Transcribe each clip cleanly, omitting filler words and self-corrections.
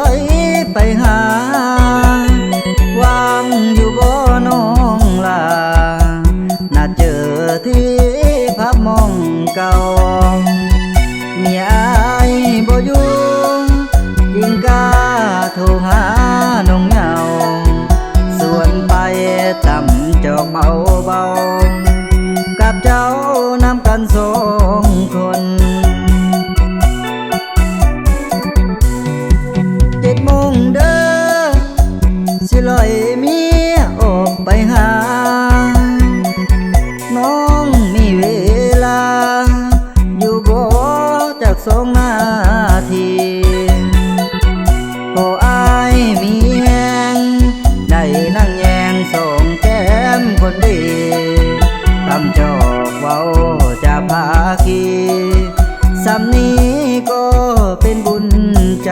อยไปหาวางอยู่บ่น้องลาน่าเจอที่พับมองเก่าเมียอายบ่อยู่ยิงกาโทรหาน้องเหงาส่วนไปต่ำจอกเบาเบากับเจ้านำกันสองคน7 โมงเด้อสิลอยเมียออกไปหาน้องมีเวลาอยู่บ่จาก2 นาทีโอ้อายมีแหงได้นั่งแยงส่งแก้มคนดีคำจอกเว้าจะพาคีสำนี้ก็เป็นบุญใจ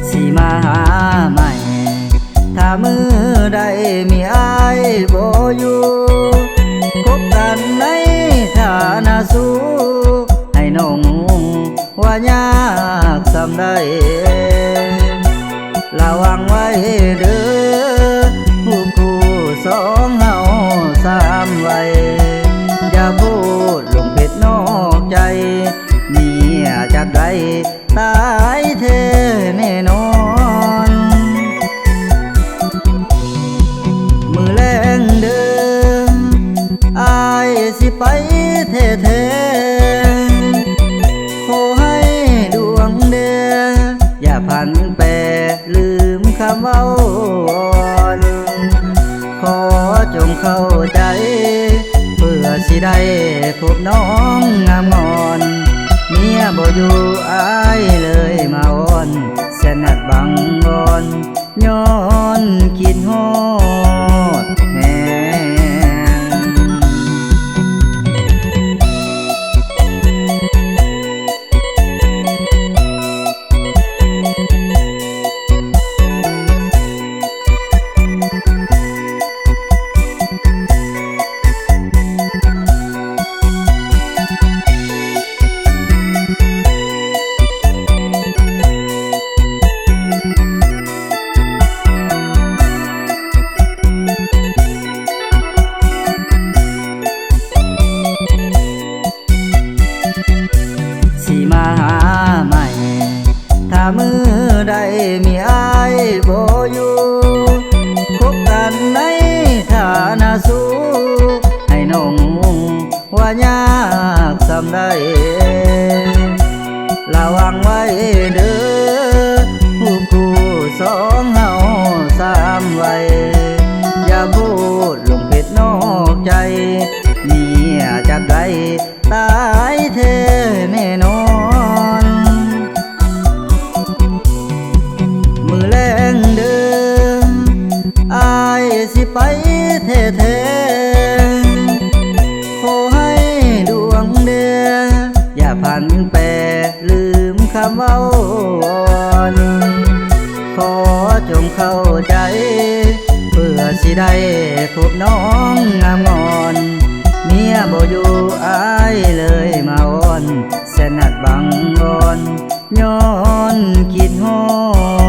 สิมาหาใหม่ถ้ามือใดมีอายบ่อยู่คบกันในฐานะสู้ให้น้องว่ายากสำได้ระวังไว้เด้อผู้คู่สองเฮา3 วัยอย่าพูดลงผิดนอกใจเมียจากใดตายเทแน่นอนมือแรงเดิมอายสิไปเทขอให้ดวงเดืออย่าพันแปรลืมคำเว้าขอจงเข้าใจเพื่อสิได้พบน้องงามงอนเมียบ่อยู่อายเลยมาอ้อนแสนนัดบังบอนย้อนคิดฮอดแหงสิมาหาใหม่ถ้ามือใดมีอายบ่อยู่คบกันในฐานะสู้ให้น้องว่ายากสำได้ระวังไว้เด้อผู้คู่สองเฮา3 วัยอย่าพูดลงผิดนอกใจเมียจากใดตายเทแน่นอนมือแรงเดิมอายสิไปเทขอให้ดวงเดืออย่าพันแปรลืมคำเว้าขอจงเข้าใจเพื่อสิได้พบน้องงามงอนเมียบ่อยู่อายเลยมาอ้อนแสนนัดบังบอนย้อนคิดฮอด